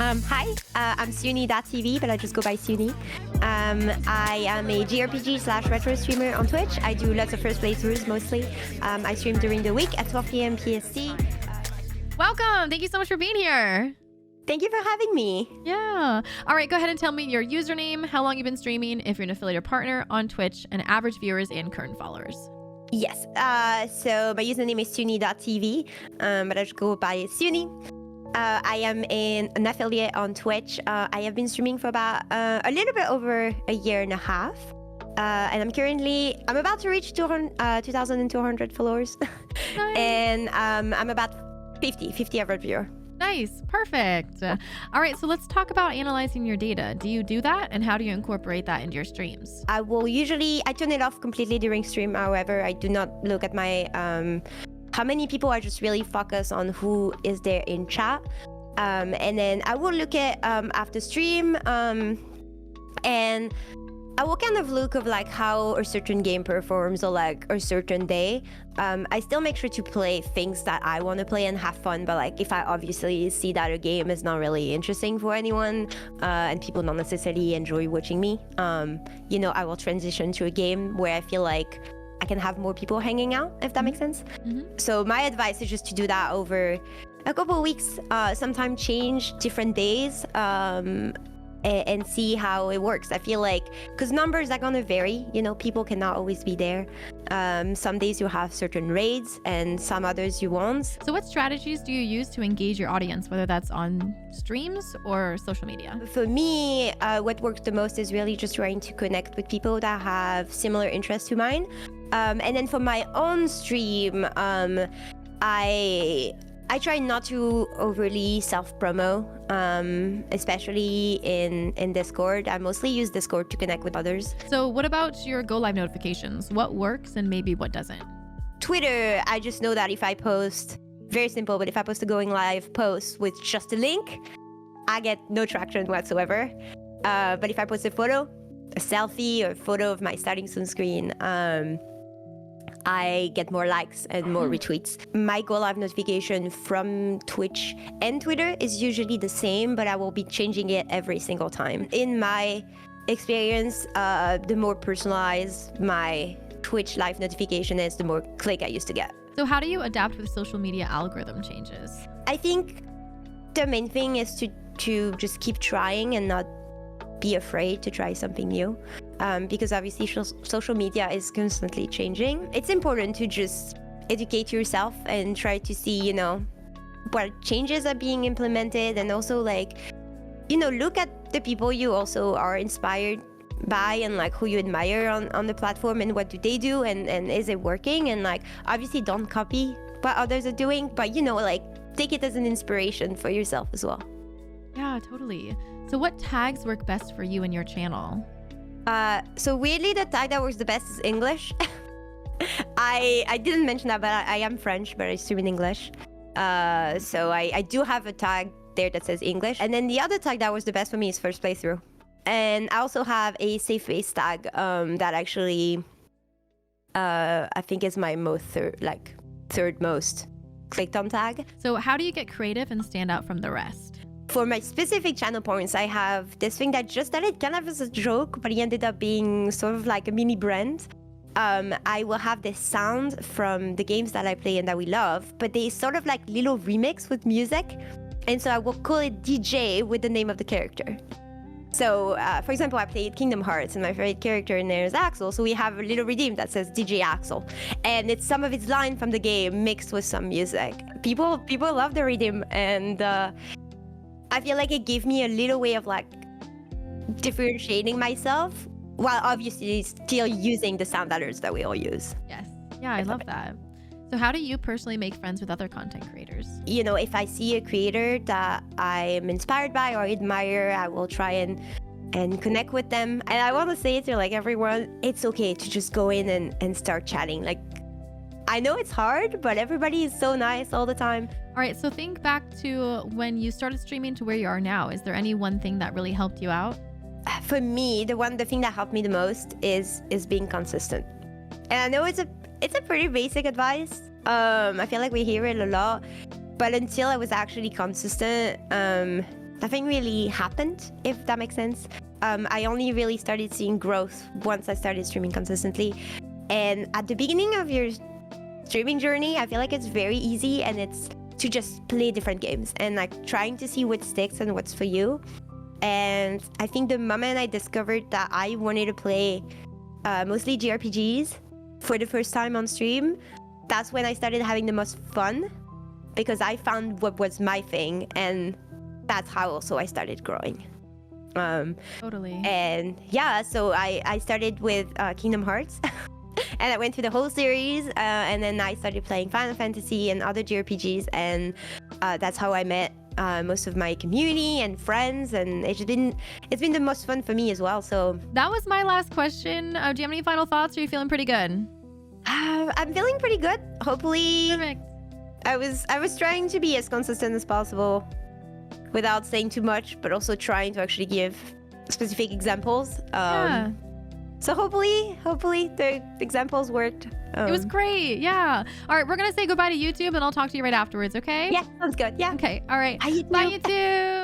Hi, I'm cyunidottv, but I just go by see-u-nee. I am a JRPG/retro streamer on Twitch. I do lots of first playthroughs mostly. I stream during the week at 12 p.m. PST. Welcome. Thank you so much for being here. Thank you for having me. Yeah. All right, go ahead and tell me your username, how long you've been streaming, if you're an affiliate or partner on Twitch, and average viewers and current followers. Yes, so my username is cyunidottv, but I just go by see-u-nee. I am an affiliate on Twitch. I have been streaming for about a little bit over a year and a half. And I'm about to reach 2,200 followers. Nice. And I'm about 50 average viewer. Nice. Perfect. All right, so let's talk about analyzing your data. Do you do that? And how do you incorporate that into your streams? I turn it off completely during stream. However, I do not look at my how many people. I just really focus on who is there in chat. And then I will look at after stream, and I will kind of look of like how a certain game performs or like a certain day. I still make sure to play things that I want to play and have fun, but like if I obviously see that a game is not really interesting for anyone, and people don't necessarily enjoy watching me, I will transition to a game where I feel like I can have more people hanging out, if that makes sense. Mm-hmm. So my advice is just to do that over a couple of weeks, sometimes change different days, and see how it works. I feel like, because numbers are gonna vary, people cannot always be there. Some days you have certain raids and some others you won't. So what strategies do you use to engage your audience, whether that's on streams or social media? For me, what works the most is really just trying to connect with people that have similar interests to mine. And then for my own stream, I try not to overly self-promo, especially in Discord. I mostly use Discord to connect with others. So what about your go live notifications? What works and maybe what doesn't? Twitter, I just know that if I post, very simple, but if I post a going live post with just a link, I get no traction whatsoever. But if I post a photo, a selfie, or a photo of my starting soon screen, I get more likes and more retweets. My go live notification from Twitch and Twitter is usually the same, but I will be changing it every single time. In my experience, the more personalized my Twitch live notification is, the more click I used to get. So how do you adapt with social media algorithm changes? I think the main thing is to just keep trying and not be afraid to try something new, because obviously social media is constantly changing. It's important to just educate yourself and try to see, what changes are being implemented, and also look at the people you also are inspired by and like who you admire on the platform, and what do they do, and is it working, and obviously don't copy what others are doing, but take it as an inspiration for yourself as well. Yeah, totally. So what tags work best for you and your channel? So weirdly, the tag that works the best is English. I didn't mention that, but I am French, but I stream in English. So I do have a tag there that says English. And then the other tag that was the best for me is first playthrough. And I also have a safe face tag that actually I think is my third most clicked on tag. So how do you get creative and stand out from the rest? For my specific channel points, I have this thing that just started kind of as a joke, but it ended up being sort of like a mini brand. I will have this sound from the games that I play and that we love, but they sort of like little remix with music. And so I will call it DJ with the name of the character. So, for example, I played Kingdom Hearts, and my favorite character in there is Axel. So we have a little redeem that says DJ Axel, and it's some of its line from the game mixed with some music. People love the redeem, and I feel like it gave me a little way of differentiating myself, while obviously still using the sound alerts that we all use. Yes. Yeah, I love that. So how do you personally make friends with other content creators? If I see a creator that I'm inspired by or admire, I will try and connect with them. And I want to say to everyone, it's okay to just go in and start chatting. I know it's hard, but everybody is so nice all the time. All right, so think back to when you started streaming to where you are now. Is there any one thing that really helped you out? For me, the thing that helped me the most is being consistent. And I know it's a pretty basic advice. I feel like we hear it a lot, but until I was actually consistent, nothing really happened, if that makes sense. I only really started seeing growth once I started streaming consistently. And at the beginning of your streaming journey, I feel like it's very easy, and it's to just play different games and like trying to see what sticks and what's for you. And I think the moment I discovered that I wanted to play mostly JRPGs for the first time on stream, that's when I started having the most fun, because I found what was my thing, and that's how also I started growing. Totally. And yeah, so I started with Kingdom Hearts and I went through the whole series, and then I started playing Final Fantasy and other JRPGs, and that's how I met most of my community and friends, and it's been the most fun for me as well. So that was my last question. Do you have any final thoughts? Or are you feeling pretty good? I'm feeling pretty good. Hopefully. Perfect. I was trying to be as consistent as possible without saying too much, but also trying to actually give specific examples. Yeah. So hopefully the examples worked. It was great. Yeah. All right, we're gonna say goodbye to YouTube, and I'll talk to you right afterwards. Okay? Yeah, sounds good. Yeah. Okay. All right. Bye, YouTube. Bye, YouTube.